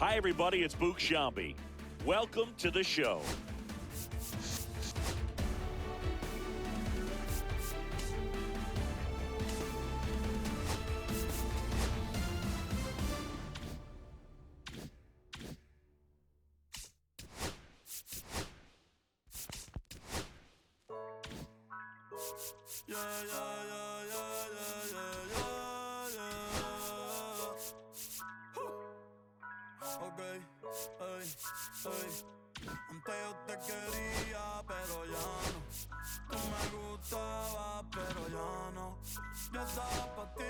Hi, everybody. It's Book Shambi. Welcome to the show. Antes yo te quería, pero ya no. Tú me gustabas, pero ya no. Yo estaba pa' ti,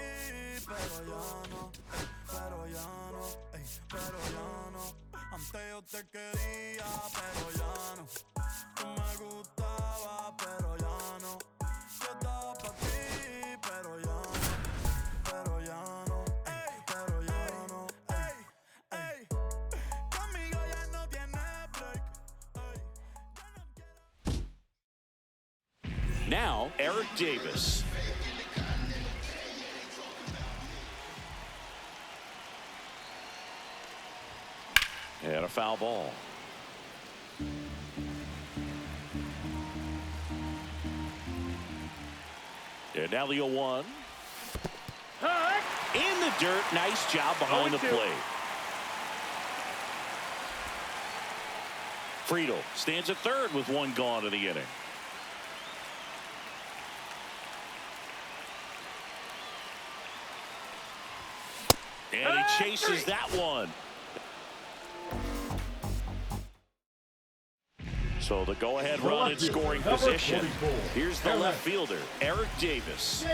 pero ya no. Pero ya no, pero ya no. Antes yo te quería, pero ya no. Tú me gustabas, pero ya no. Yo estaba pa' ti, pero ya no. Pero ya no, pero ya no. Conmigo ya no tiene break. Now, Eric Davis. And a foul ball. And now the 0-1. In the dirt. Nice job behind the plate. Friedel stands at third with one gone in the inning. And he chases that one. So the go-ahead run in scoring position. Here's the left fielder, Eric Davis.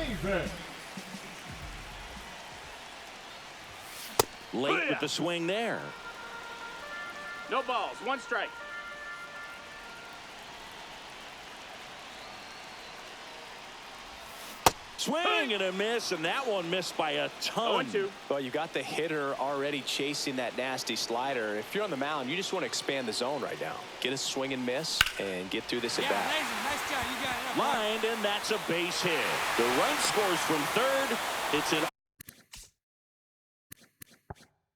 Late with the swing there. No balls, one strike. Swing and a miss, and that one missed by a ton. 0-2. Well, you got the hitter already chasing that nasty slider. If you're on the mound, you just want to expand the zone right now. Get a swing and miss and get through this at bat. Nice job. You got it. Lined, and that's a base hit. The run scores from third. It's an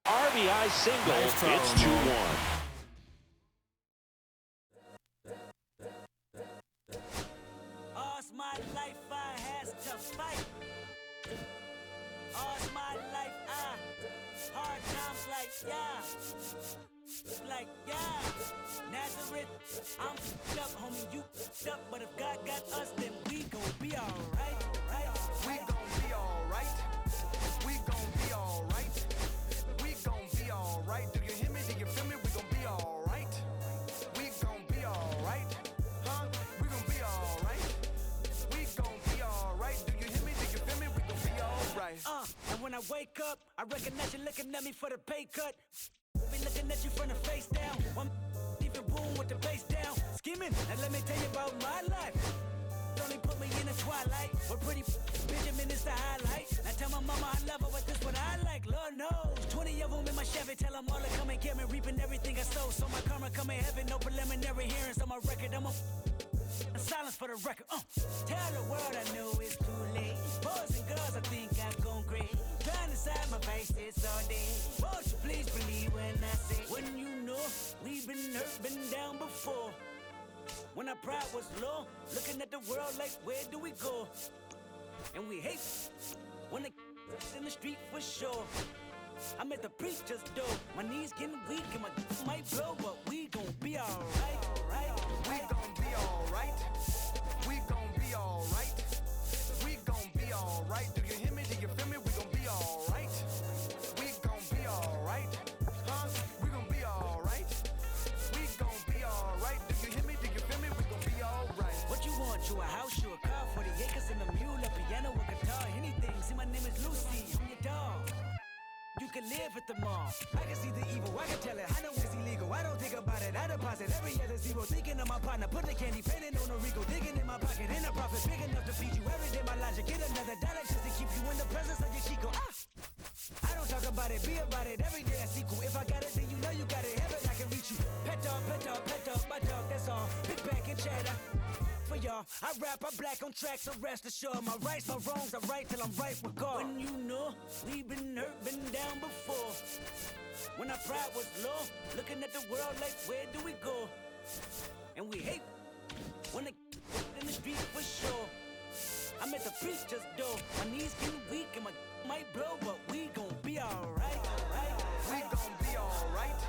RBI single. It's 2-1. All's my life I has to fight. All's my life hard times like Nazareth, I'm f***ed up, homie, you f***ed up. But if God got us, then we gon' be alright. We gon' be alright. We gon' be alright. We gon' be alright. Do you hear me? Do you feel me? We gon' be alright. We gon' be alright. Huh? We gon' be alright. We gon' be alright. Do you hear me? Do you feel me? We gon' be alright. And when I wake up, I recognize you looking at me for the pay cut. Be looking at you from the face down. One even boom with the bass down. Skimming, and let me tell you about my life. Only put me in the twilight. But pretty Benjamin is the highlight. Now tell my mama I love her, but this what I like. Lord knows. 20 of them in my Chevy. Tell them all to come and get me. Reaping everything I sow. So my karma come in heaven. No preliminary hearings on my record. I'm a silence for the record. Tell the world I know it's too late. Boys and girls, I think I've gone great. Trying to side my face, it's all day. Won't you please believe when I say, when you know we've been hurt, been down before. When our pride was low, looking at the world like, where do we go? And we hate when they in the street for sure. I'm at the preacher's door. My knees getting weak and my might blow, but we gon' be alright. We gon' be alright. We gon' be alright. We gon' be alright. Do you hear me? Do you feel me? We gon' be alright. We gon' be alright. Huh? We gon' be alright. We gon' be alright. Do you hear me? Do you feel me? We gon' be alright. What you want? You a house, you a car, 40 acres and a mule, a piano, a guitar, anything. See, my name is Lucy. I'm your dog. You can live at the mall. I can see the evil, I can tell it. I know it's illegal. I don't think about it. I deposit every other zero. Thinking of my partner, put the candy, painting on a Rico. Digging in my pocket, in a profit, big enough to feed you. Every day my logic, get another dollar just to keep you in the presence of your Chico. I don't talk about it, be about it. Every day I sequel. If I got it, then you know you got it. Heaven, I can reach you. Pet dog, my dog, that's all. Big back and chatter. For y'all, I rap, I black on tracks, so rest assured. My rights, my wrongs, I right till I'm right with God. When you know we've been hurt, been down before. When our pride was was low. Looking at the world like, where do we go? And we hate when they in the street for sure. I'm at the preacher's door. My knees getting weak and my might blow, but we gon' be alright. We gon' be alright.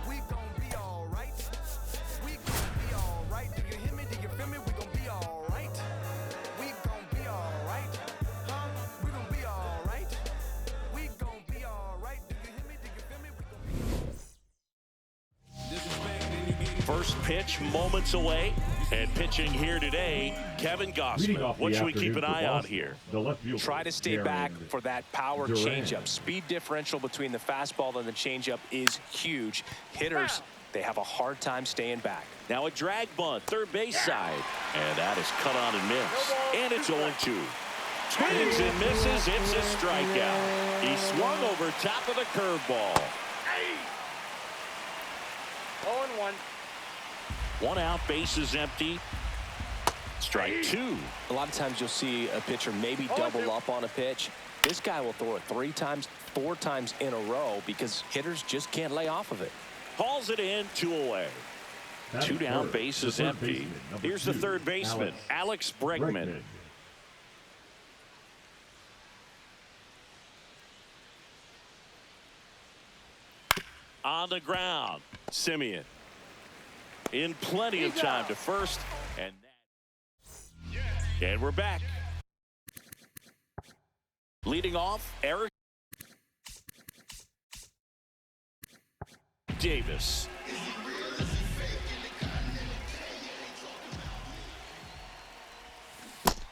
We gon' be alright. We gon' be alright. Do you hear me? Do you feel me? We gon' be alright. We gon' be alright. Huh? We gon' be alright. We gon' be alright. Do you hear me? Do you feel me? We gon' be First pitch moments away. And pitching here today, Kevin Gossman. What should we keep an eye on here? Try to stay back for that power changeup. Speed differential between the fastball and the changeup is huge. Hitters, they have a hard time staying back. Now a drag bunt, third base side. And that is cut on and missed. And it's 0-2. Swings and misses. It's a strikeout. He swung over top of the curveball. 0-1. 1 out, bases empty. Strike 2. A lot of times you'll see a pitcher maybe double up on a pitch. This guy will throw it 3 times, 4 times in a row because hitters just can't lay off of it. Hauls it in, 2 away. 2 down, bases empty. Here's the third baseman, Alex Bregman. On the ground, Simeon. In plenty of time to first, and we're back. Leading off, Eric Davis.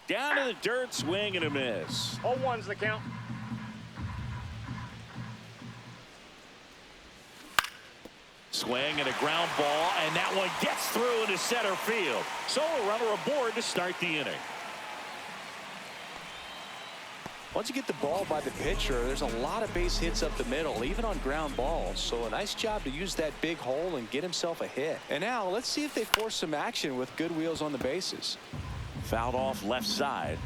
Down to the dirt, swing and a miss. 0-1's the count. Swing and a ground ball, and that one gets through into center field. So a runner aboard to start the inning. Once you get the ball by the pitcher, there's a lot of base hits up the middle, even on ground balls. So a nice job to use that big hole and get himself a hit. And now let's see if they force some action with good wheels on the bases. Fouled off left side.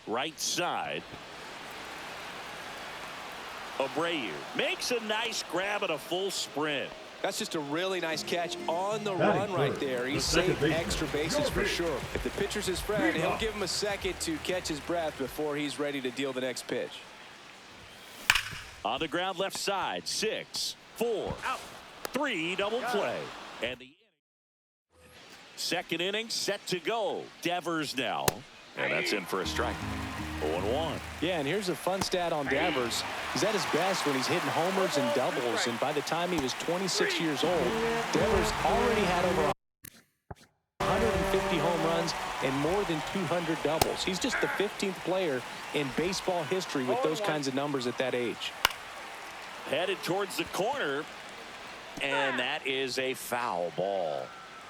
Right side. Abreu makes a nice grab at a full sprint. That's just a really nice catch on the run right there. He saved extra bases for sure. If the pitcher's his friend, he'll give him a second to catch his breath before he's ready to deal the next pitch. On the ground left side, 6, 4, out, 3, double play. And the second inning set to go. Devers now. And that's in for a strike. 0-1. Yeah, and here's a fun stat on Devers. He's at his best when he's hitting homers and doubles, and by the time he was 26 years old, Devers already had over 150 home runs and more than 200 doubles. He's just the 15th player in baseball history with those kinds of numbers at that age. Headed towards the corner, and that is a foul ball.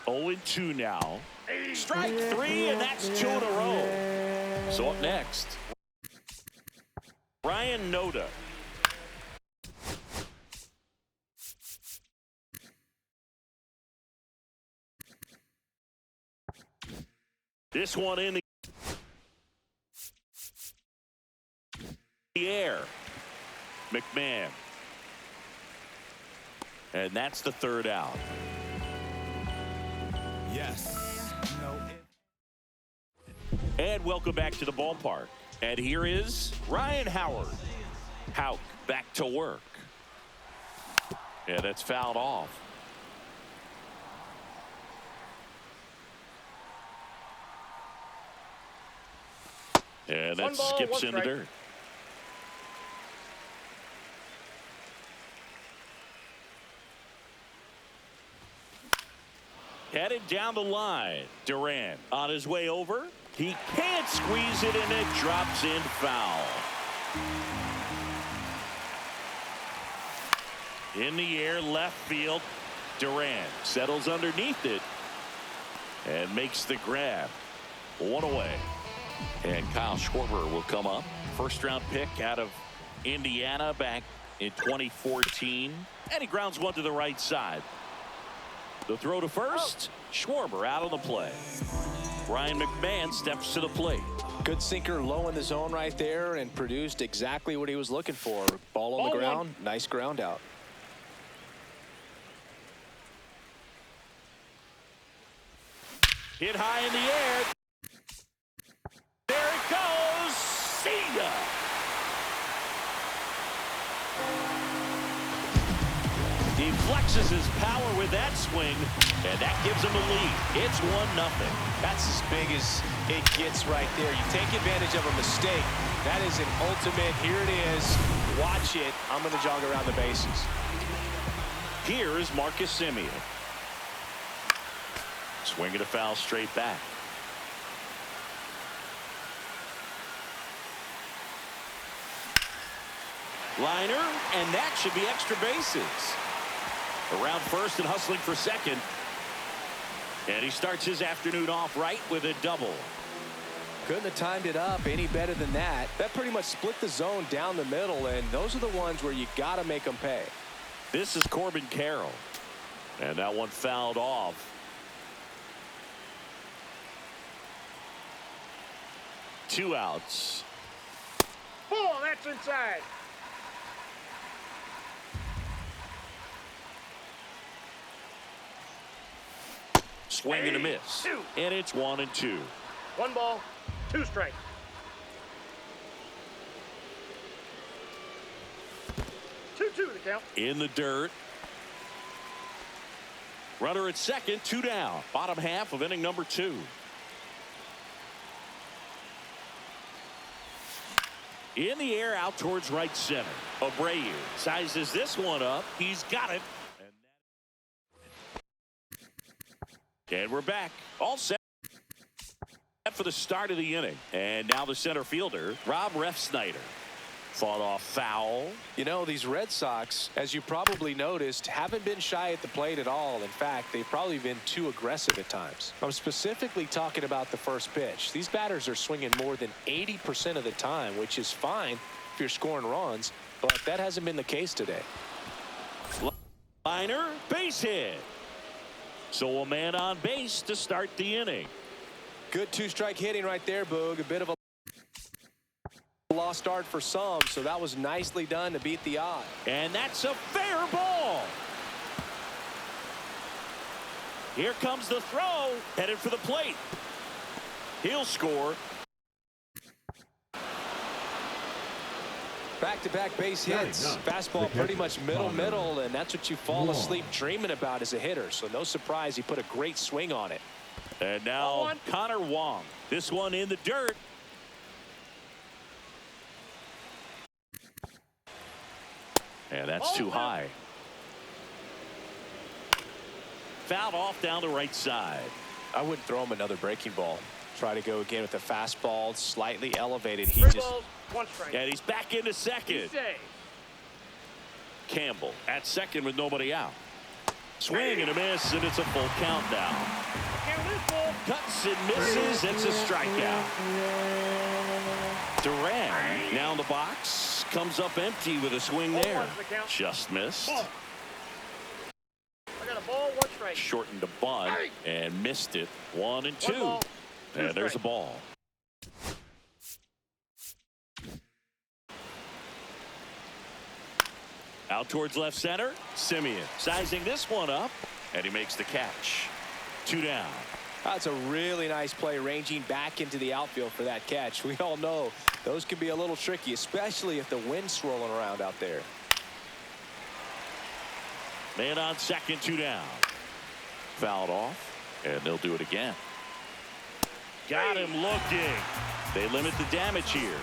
0-2 now. Strike 3, and that's 2 in a row. So up next, Ryan Noda. This one in the air. McMahon. And that's the third out. Yes. And welcome back to the ballpark. And here is Ryan Howard. Houck back to work. And it's fouled off. And that skips in the dirt. Headed down the line. Durant on his way over. He can't squeeze it, and it drops in foul. In the air, left field. Durant settles underneath it and makes the grab. 1 away. And Kyle Schwarber will come up. First-round pick out of Indiana back in 2014. And he grounds one to the right side. The throw to first. Schwarber out of the play. Ryan McMahon steps to the plate. Good sinker low in the zone right there and produced exactly what he was looking for. Ball on the ground. Nice ground out. Hit high in the air. There it goes. See ya. He flexes his power with that swing, and that gives him the lead. It's 1-0. That's as big as it gets right there. You take advantage of a mistake. That is an ultimate. Here it is. Watch it. I'm going to jog around the bases. Here is Marcus Semien. Swinging a foul straight back. Liner, and that should be extra bases. Around first and hustling for second. And he starts his afternoon off right with a double. Couldn't have timed it up any better than that. That pretty much split the zone down the middle, and those are the ones where you got to make them pay. This is Corbin Carroll. And that one fouled off. Two outs. Ball, that's inside. Swing and a miss. And it's 1-2. 1 ball, 2 strikes. 2-2 the count. In the dirt. Runner at second, 2 down. Bottom half of inning number 2. In the air out towards right center. Abreu sizes this one up. He's got it. And we're back. All set for the start of the inning. And now the center fielder, Rob Refsnyder. Fought off foul. You know, these Red Sox, as you probably noticed, haven't been shy at the plate at all. In fact, they've probably been too aggressive at times. I'm specifically talking about the first pitch. These batters are swinging more than 80% of the time, which is fine if you're scoring runs, but that hasn't been the case today. Liner, base hit. So a man on base to start the inning. Good 2-strike hitting right there, Boog. A bit of a lost start for some, so that was nicely done to beat the odd. And that's a fair ball. Here comes the throw, headed for the plate. He'll score. Back-to-back base hits. Fastball pretty much middle, and that's what you fall asleep dreaming about as a hitter. So no surprise he put a great swing on it. And now Connor Wong. This one in the dirt. And that's too high. Fouled off down the right side. I wouldn't throw him another breaking ball. Try to go again with the fastball, slightly elevated. He just balls, 1 strike. And he's back into second. Campbell at second with nobody out. Swing and a miss, and it's a full count now. Cuts and misses. It's a strikeout. Duran now in the box. Comes up empty with a swing there. Just missed. I got a ball, 1 strike. Shortened a bunt and missed it. 1-2. Ball, and there's a ball. Out towards left center. Semien sizing this one up, and he makes the catch. 2 down. That's a really nice play, ranging back into the outfield for that catch. We all know those can be a little tricky, especially if the wind's swirling around out there. Man on second, 2 down. Fouled off, and they'll do it again. Got him looking. They limit the damage here.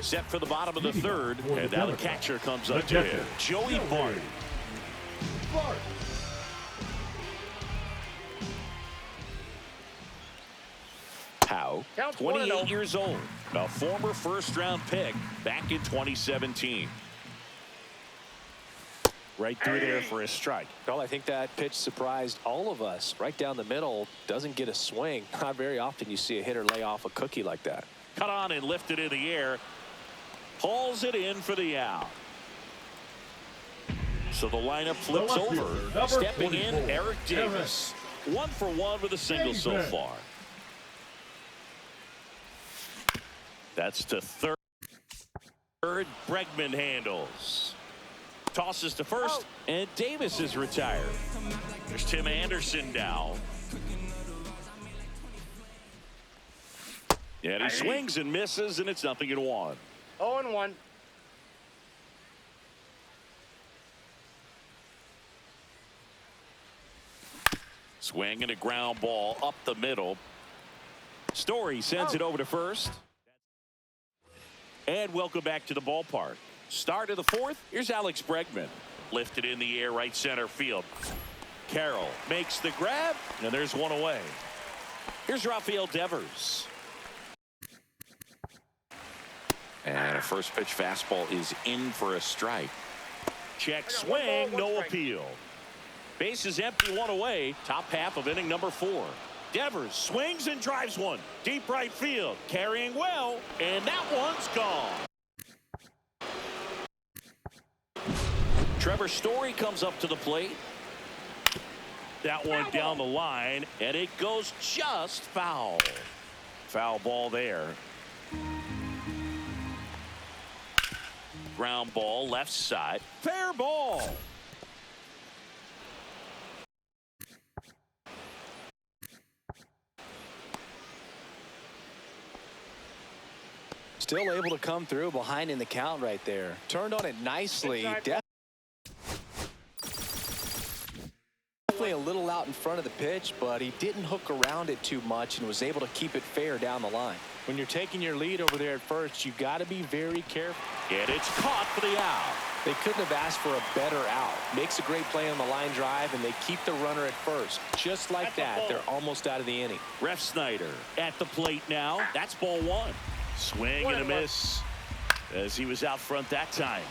Set for the bottom of the third, and now the catcher comes up to him. Joey Bart. Howe, 28 years old, a former first-round pick back in 2017. Right through there for a strike. Well, I think that pitch surprised all of us. Right down the middle, doesn't get a swing. Not very often you see a hitter lay off a cookie like that. Cut on and lifted in the air. Hauls it in for the out. So the lineup flips over. Stepping in, Eric Davis. 1 for 1 with a single so far. That's to third. Bregman handles. Tosses to first, and Davis is retired. There's Tim Anderson now. And he swings and misses, and it's 0-1. 0-1. Swing and a ground ball up the middle. Story sends it over to first. And welcome back to the ballpark. Start of the fourth. Here's Alex Bregman. Lifted in the air, right center field. Carroll makes the grab, and there's one away. Here's Rafael Devers. And a first pitch fastball is in for a strike. Check swing, no appeal. Base is empty, one away. Top half of inning number 4. Devers swings and drives one. Deep right field. Carrying well. And that one's gone. Trevor Story comes up to the plate. That one down the line. And it goes just foul. Foul ball there. Ground ball left side. Fair ball. Still able to come through behind in the count right there. Turned on it nicely. Definitely a little out in front of the pitch, but he didn't hook around it too much and was able to keep it fair down the line. When you're taking your lead over there at first, you got to be very careful. And it's caught for the out. They couldn't have asked for a better out. Makes a great play on the line drive, and they keep the runner at first. Just like that, they're almost out of the inning. Ref Snyder at the plate now. That's ball 1. Swing and a miss as he was out front that time.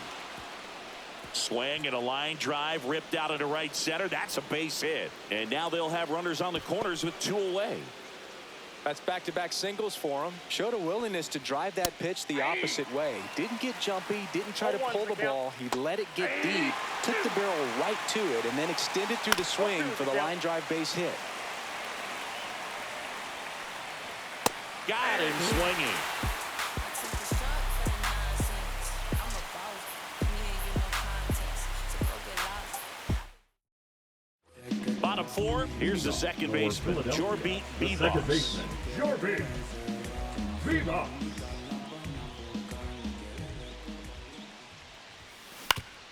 Swing and a line drive ripped out into right center. That's a base hit. And now they'll have runners on the corners with 2 away. That's back-to-back singles for him. Showed a willingness to drive that pitch the opposite way. Didn't get jumpy, didn't try to pull the ball. He let it get deep, took the barrel right to it, and then extended through the swing for the line drive base hit. Got him swinging. Bottom 4, here's the second baseman, Jorby Vivas. Jorby Vivas.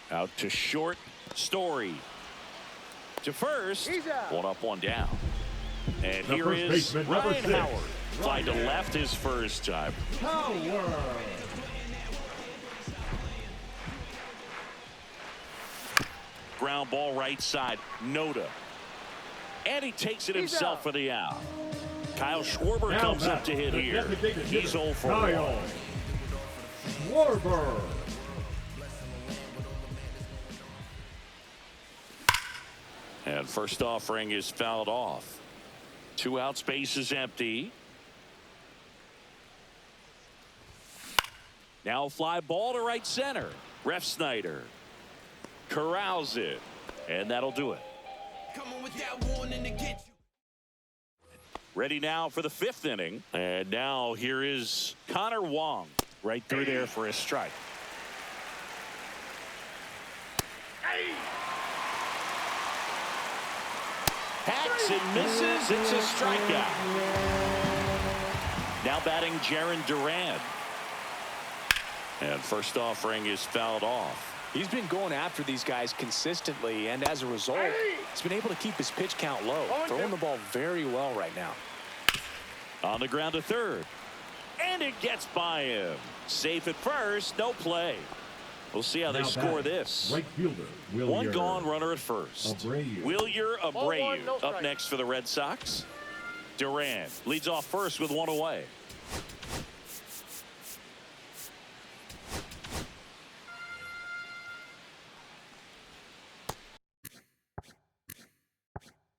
Out to short, Story. To first, one up, one down. And here is Ryan Howard. Fly to left his first time. Howard. Ground ball right side, Noda. And he takes it himself for the out. Kyle Schwarber Now comes up to hit here. He's 0 for 1. Kyle Schwarber. And first offering is fouled off. 2 outs, base is empty. Now a fly ball to right center. Ref Snyder corrals it, and that'll do it. Ready now for the 5th inning. And now here is Connor Wong right through there for a strike. Hacks and misses. It's a strikeout. Now batting Jarren Duran. And first offering is fouled off. He's been going after these guys consistently, and as a result, he's been able to keep his pitch count low, throwing the ball very well right now. On the ground to third. And it gets by him. Safe at first, no play. We'll see how they score this. Right fielder, Wilyer. One gone, runner at first. Abreu. Wilyer Abreu no up strike. next for the Red Sox. Duran leads off first with 1 away.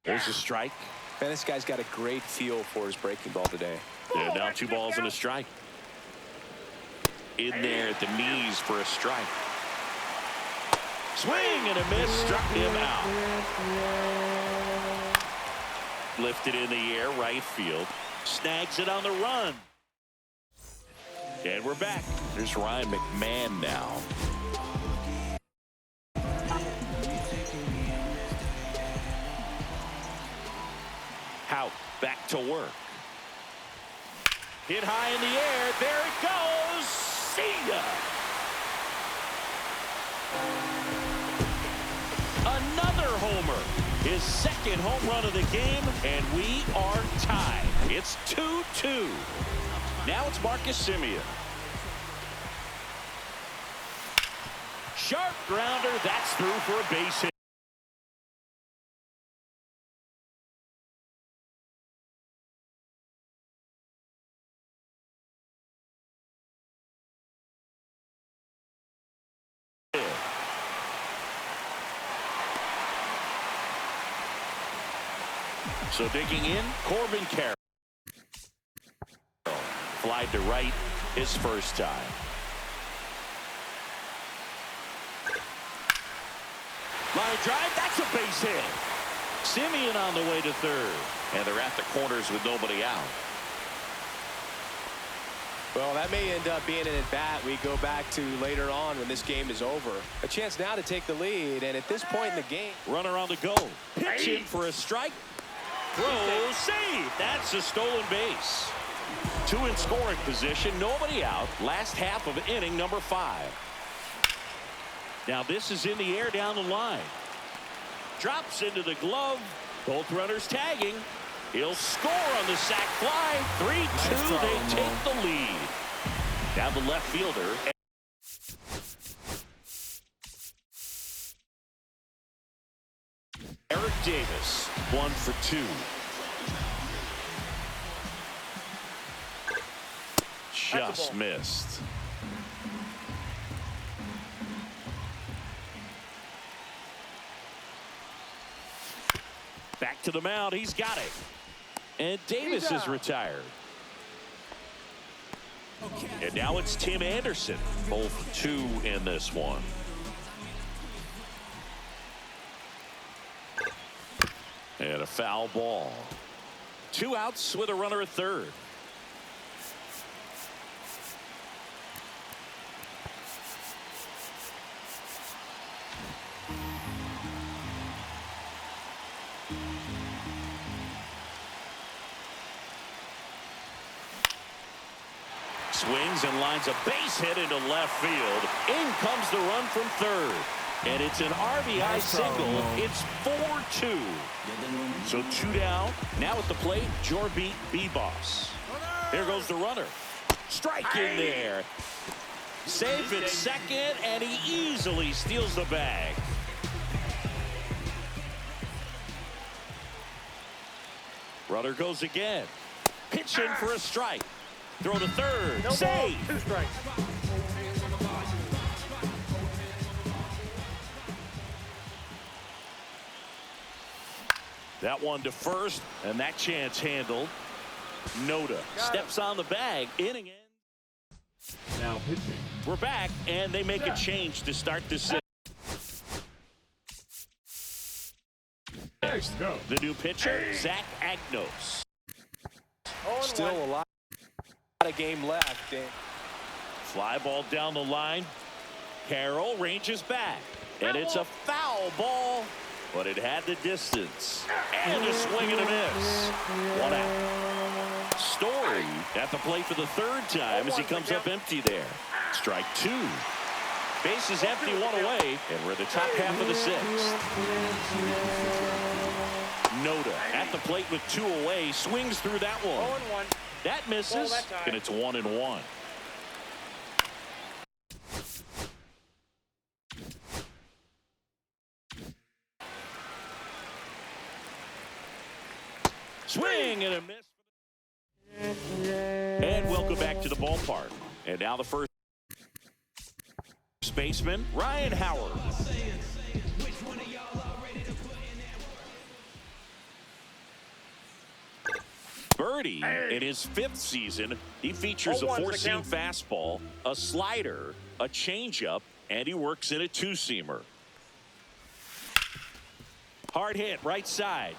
There's a strike. And this guy's got a great feel for his breaking ball today. And now 2 balls and a strike. In there at the knees for a strike. Swing and a miss, struck him out. Lifted in the air, right field. Snags it on the run. And we're back. There's Ryan McMahon now. Hout back to work. Hit high in the air. There it goes. See ya. Another homer. His second home run of the game, and we are tied. It's 2-2. Now it's Marcus Semien. Sharp grounder. That's through for a base hit. So digging in, Corbin Carroll. Flied to right his first time. Line drive, that's a base hit. Semien on the way to third. And they're at the corners with nobody out. Well, that may end up being an at-bat we go back to later on when this game is over. A chance now to take the lead, and at this point in the game. Runner on the go. Pitch in for a strike. Throw, save. That's a stolen base. 2 in scoring position, nobody out. Last half of inning number 5. Now this is in the air down the line. Drops into the glove. Both runners tagging. He'll score on the sac fly. 3-2. They take the lead. Now the left fielder. Eric Davis, 1 for 2. Just missed. Back to the mound. He's got it. And Davis is retired. And now it's Tim Anderson. Both 2 in this one. And a foul ball. 2 outs with a runner at third. Swings and lines a base hit into left field. In comes the run from third. And it's an RBI single. It's 4-2. So 2 down. Now at the plate, Jorbeat B-Boss. Here goes the runner. Strike in there. Safe at second, and he easily steals the bag. Runner goes again. Pitch in for a strike. Throw to third. No Save. ball, 2 strikes. That one to first, and that chance handled. Noda steps on the bag. Inning end. Now pitching. We're back, and they make a change to start this. Go. The new pitcher, Zach Agnos. Still a lot of game left. Fly ball down the line. Carroll ranges back, and it's a foul ball, but it had the distance. And a swing and a miss. 1 out. Story at the plate for the 3rd time as he comes up empty there. Strike 2. Base is empty, 1 away, and we're in the top half of the 6th. Noda at the plate with 2 away, swings through that one. 0-1. That misses, and it's 1-1. Swing and a miss. And welcome back to the ballpark. And now the first baseman, Ryan Howard. Birdie, in his 5th season, he features a 4-seam fastball, a slider, a changeup, and he works in a 2-seamer. Hard hit, right side.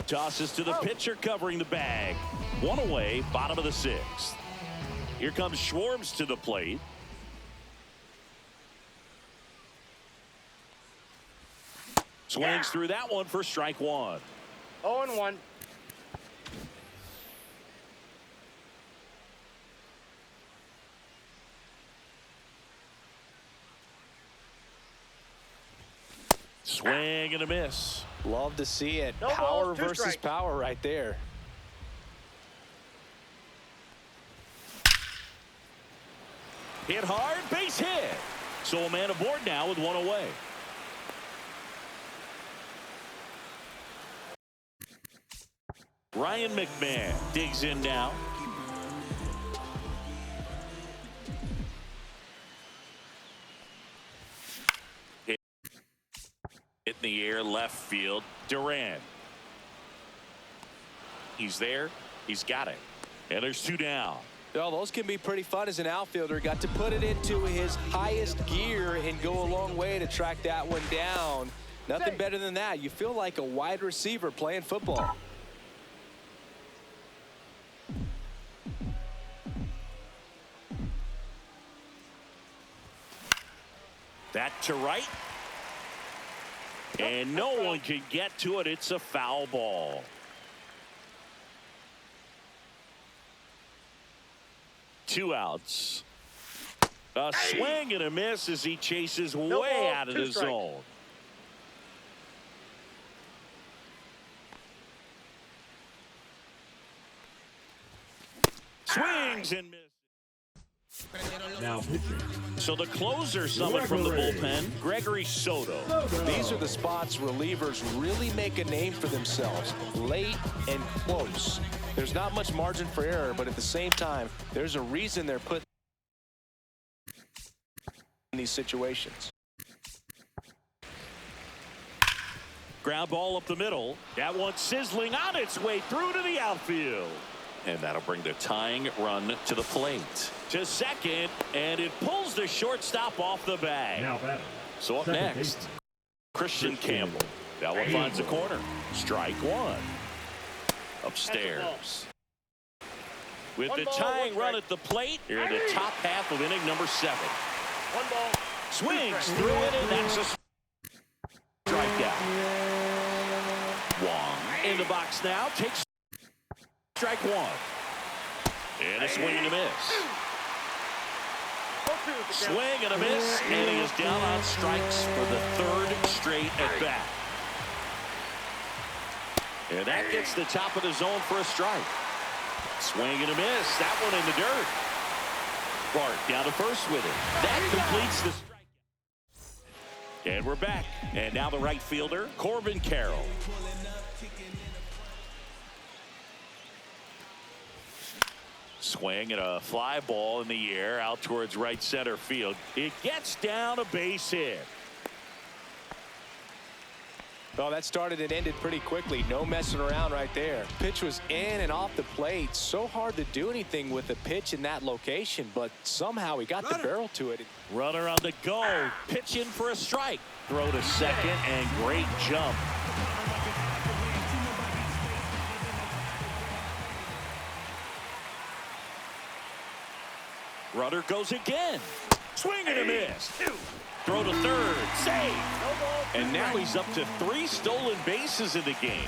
Tosses to the pitcher covering the bag. One away, bottom of the sixth. Here comes Schwartz to the plate. Swings through that one for strike one. 0-1. Swing and a miss. Love to see it. No Power balls, 2 versus strikes. power right there. Hit hard, base hit. So a man aboard now with one away. Ryan McMahon digs in now. Hit in the air, left field. Durant. He's there. He's got it. And there's 2 down. Oh, those can be pretty fun as an outfielder. Got to put it into his highest gear and go a long way to track that one down. Nothing better than that. You feel like a wide receiver playing football. That to right. And no one can get to it. It's a foul ball. Two outs. A swing and a miss as he chases way ball, out of 2 the strikes. zone. Swings and misses. Now pitching. So the closer summoned from the Gregory. bullpen, Gregory Soto. These are the spots relievers really make a name for themselves. Late and close. There's not much margin for error, but at the same time, there's a reason they're put in these situations. Ground ball up the middle. That one sizzling on its way through to the outfield. And that'll bring the tying run to the plate. To second, and it pulls the shortstop off the bag. Now batting. So up Second next, baseman. Christian Campbell. That one finds the corner. Strike one. Upstairs. With One the ball, tying 1 run strike. at the plate, here in the top half of inning number 7. 1 ball. 2 Swings strikes. through it, and that's a strikeout. Wong in the box now, takes strike one. And a swing and a miss. 0-2 is the count. Swing and a miss, and he is down on strikes for the 3rd straight at bat. And that gets the top of the zone for a strike. Swing and a miss. That one in the dirt. Bart down to first with it. That completes the strikeout. And we're back. And now the right fielder, Corbin Carroll. Swing and a fly ball in the air out towards right center field. It gets down a base hit. Oh, that started and ended pretty quickly. No messing around right there. Pitch was in and off the plate. So hard to do anything with a pitch in that location, but somehow he got the barrel to it. Runner on the go. Pitch in for a strike. Throw to second and great jump. Runner goes again. Swing and a miss. Throw to third. Save. And now he's up to 3 stolen bases in the game.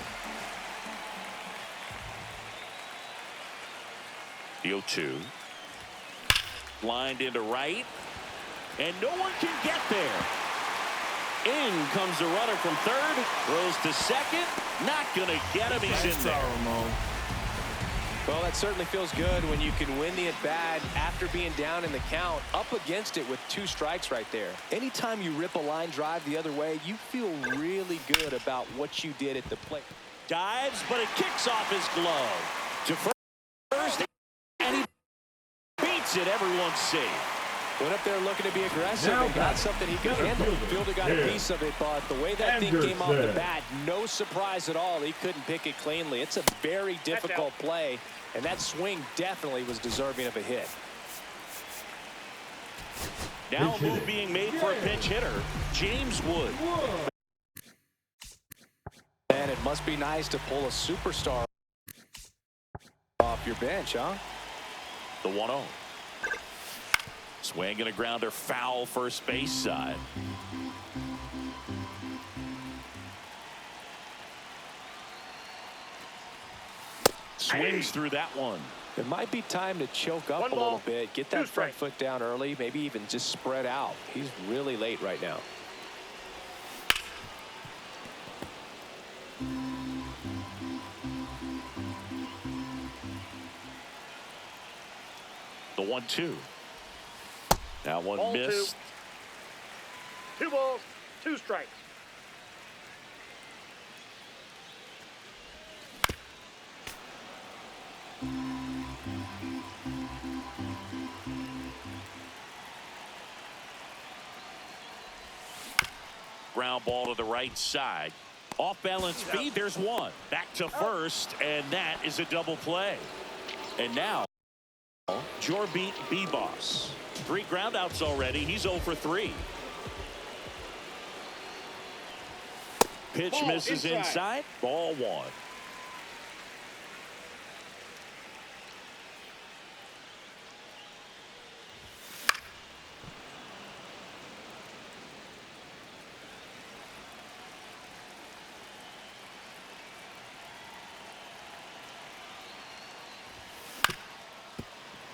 The 0-2. Lined into right. And no one can get there. In comes the runner from third. Throws to second. Not going to get him. He's in there. Well, that certainly feels good when you can win the at-bat after being down in the count, up against it with 2 strikes right there. Anytime you rip a line drive the other way, you feel really good about what you did at the plate. Dives, but it kicks off his glove. To first, and he beats it. Everyone's safe. Went up there looking to be aggressive Now and got back. something he could Center handle. fielder. Fielder got a Yeah. piece of it, but the way that thing came off the Anderson. bat, no surprise at all. He couldn't pick it cleanly. It's a very difficult play, and that swing definitely was deserving of a hit. Now a Pitch move hitter. being made for a pinch hitter, James Wood. Must be nice to pull a superstar off your bench, huh? The 1-0. Swing and a grounder, foul first base side. Swings through that one. It might be time to choke up a little bit, get that front foot down early, maybe even just spread out. He's really late right now. The 1-2. Now one Ball missed. 2 balls, 2 strikes. Ground ball to the right side. Off balance feed. There's one. Back to first, and that is a double play. And now, Jorbeat B-Boss. 3 groundouts already. He's 0 for 3. Pitch Ball misses inside. Ball 1.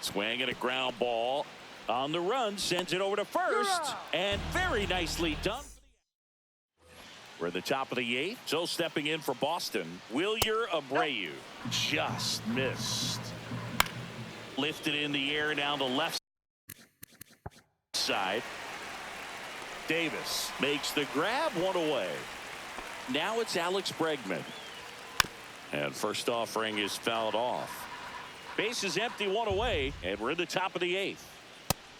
Swing and a ground ball on the run, sends it over to first, and very nicely done. We're at the top of the 8th. So stepping in for Boston, Wilyer Abreu just missed. Lifted in the air down the left side. Davis makes the grab, 1 away. Now it's Alex Bregman. And first offering is fouled off. Base is empty, 1 away, and we're in the top of the 8th.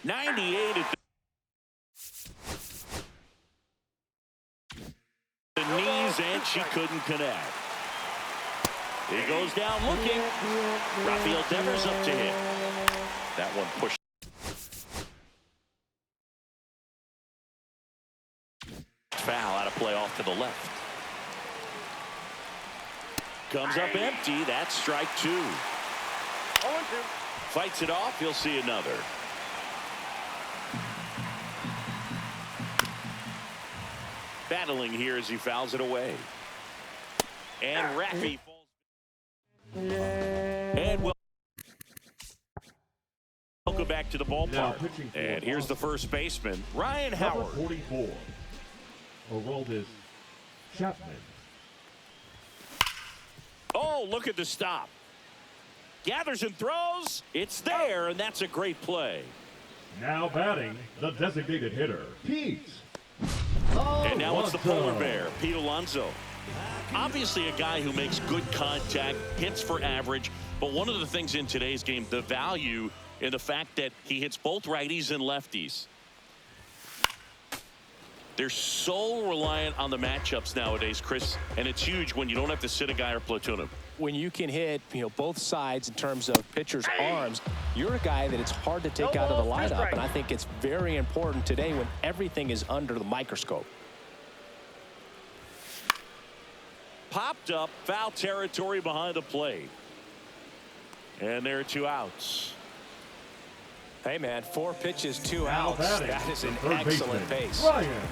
98 at the knees, and she couldn't connect. He goes down looking. Rafael Devers up to hit. That one pushed. Foul out of play off to the left. Comes up empty. That's strike 2. 0-2. Fights it off. He'll see another. Battling here as he fouls it away. And Raffy falls. And welcome back to the ballpark. And here's the first baseman, Ryan Howard. 44. Aroldis Chapman. Oh, look at the stop. Gathers and throws. It's there, and that's a great play. Now batting, the designated hitter, Pete. And now it's the polar bear, Pete Alonso. Obviously a guy who makes good contact, hits for average, but one of the things in today's game, the value in the fact that he hits both righties and lefties. They're so reliant on the matchups nowadays, Chris, and it's huge when you don't have to sit a guy or platoon him. When you can hit, both sides in terms of pitchers' arms, you're a guy that it's hard to take out of the lineup, and I think it's very important today when everything is under the microscope. Popped up, foul territory behind the plate. And there are 2 outs. Hey, man, 4 pitches, 2 Now outs. batting, That is an third excellent baseman, pace. Ryan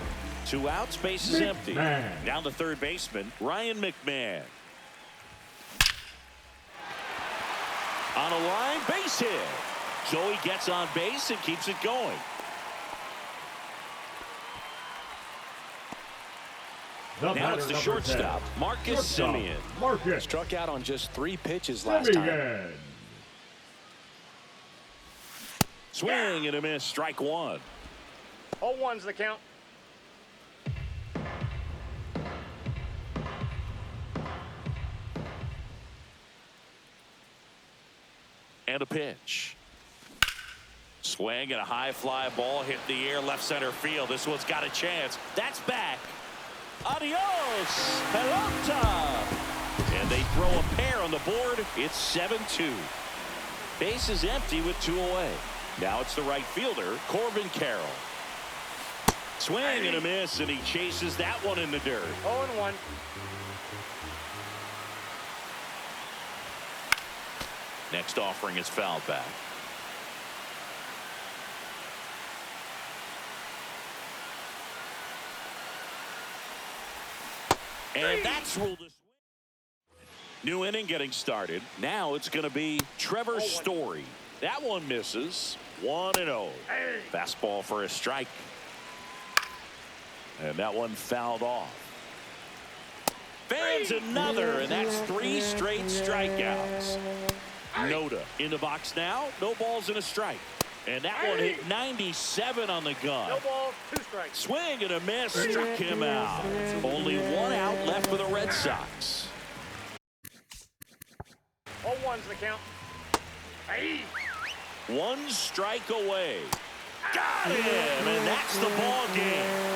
2 outs, base is empty. McMahon. Down to third baseman, Ryan McMahon. On a line, base hit. So he gets on base and keeps it going. Now it's the shortstop, Marcus Simeon. Marcus Struck out on just 3 pitches last time. Simeon. Swing and a miss, strike 1. 0-1's the count. And a pitch. Swing and a high fly ball hit the air, left center field. This one's got a chance. That's back. Adios, pelota. And they throw a pair on the board. It's 7-2. Base is empty with 2 away. Now it's the right fielder, Corbin Carroll. Swing and a miss, and he chases that one in the dirt. 0-1. Next offering is fouled back. And that's ruled this. New inning getting started. Now it's going to be Trevor Story. That one misses. 1-0. Fastball for a strike. And that one fouled off. Fans another, and that's 3 straight strikeouts. Noda in the box now. No balls and a strike. And that one hit 97 on the gun. No balls, 2 strikes. Swing and a miss. Struck him out. Only 1 out left for the Red Sox. 0-1's the count. Hey. 1 strike away. Got him, and that's the ball game.